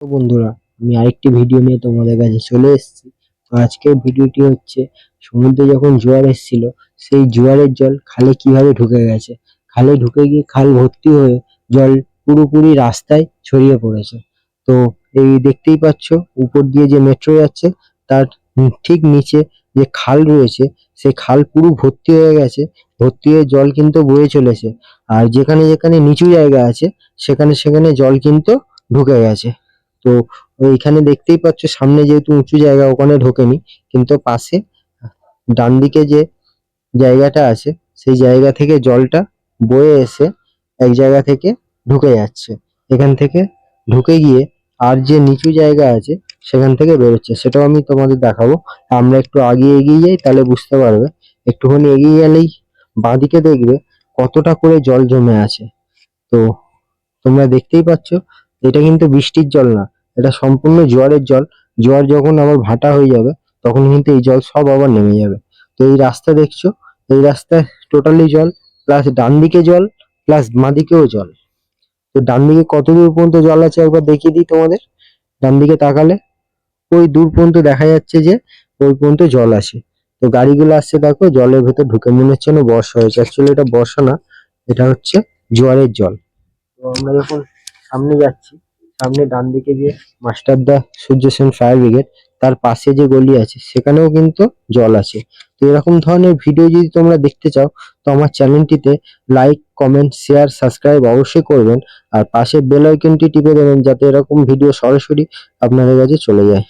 তো বন্ধুরা, আমি আরেকটি ভিডিও নিয়ে তোমাদের কাছে চলে এসেছি। তো আজকের ভিডিওটি হচ্ছে সমুদ্রে যখন জোয়ার এসেছিল, সেই জোয়ারের জল খালে কিভাবে ঢুকে গেছে। খালে ঢুকে গিয়ে খাল ভর্তি হয়ে জল পুরোপুরি রাস্তায় ছড়িয়ে পড়েছে। তো এই দেখতেই পাচ্ছ, উপর দিয়ে যে মেট্রো যাচ্ছে তার ঠিক নিচে যে খাল রয়েছে, সেই খাল পুরো ভর্তি হয়ে গেছে। ভর্তি হয়ে জল কিন্তু বয়ে চলেছে। আর যেখানে যেখানে নিচু জায়গা আছে, সেখানে সেখানে জল কিন্তু ঢুকে গেছে। তো ওইখানে দেখতেই পাচ্ছ, সামনে যেহেতু উঁচু জায়গা ওখানে ঢোকেনি, কিন্তু পাশে ডান দিকে যে জায়গাটা আছে সেই জায়গা থেকে জলটা বয়ে এসে এক জায়গা থেকে ঢুকে যাচ্ছে। এখান থেকে ঢুকে গিয়ে আর যে নিচু জায়গা আছে সেখান থেকে বেরোচ্ছে, সেটাও আমি তোমাদের দেখাবো। আমরা একটু আগে এগিয়ে যাই, তাহলে বুঝতে পারবে। একটুখানি এগিয়ে গেলেই বাঁদিকে দেখবে কতটা করে জল জমে আছে। তো তোমরা দেখতেই পাচ্ছ, এটা কিন্তু বৃষ্টির জল না, এটা সম্পূর্ণ জোয়ারের জল। জোয়ার যখন আবার ভাটা হয়ে যাবে, তখন কিন্তু এই জল সব আবার নেমে যাবে। তো এই রাস্তা দেখছো, এই রাস্তায় টোটালি জল, প্লাস ডান দিকে জল, প্লাস বাঁ দিকেও জল। তো ডান দিকে কত দূর পর্যন্ত জল আছে একবার দেখিয়ে দিই তোমাদের। ডান দিকে তাকালে ওই দূর পর্যন্ত দেখা যাচ্ছে যে ওই পর্যন্ত জল আছে। তো গাড়িগুলো আসছে, দেখো জলের ভেতর ঢুকে, মনে হচ্ছে না বর্ষা হয়েছে। অ্যাকচুয়ালি এটা বর্ষা না, এটা হচ্ছে জোয়ারের জল। তো আমরা যখন সামনে যাচ্ছি, সামনে ডান দিকে যে মাস্টারদা সূর্য সেন ফায়ার ব্রিগেড, তার পাশে যে গলি আছে সেখানেও কিন্তু জল আছে। তো এরকম ধরনের ভিডিও যদি তোমরা দেখতে চাও, তো আমার চ্যানেলটিতে লাইক, কমেন্ট, শেয়ার, সাবস্ক্রাইব অবশ্যই করবেন। আর পাশে বেল আইকনটি টিপে দেবেন, যাতে এরকম ভিডিও সরাসরি আপনাদের কাছে চলে যায়।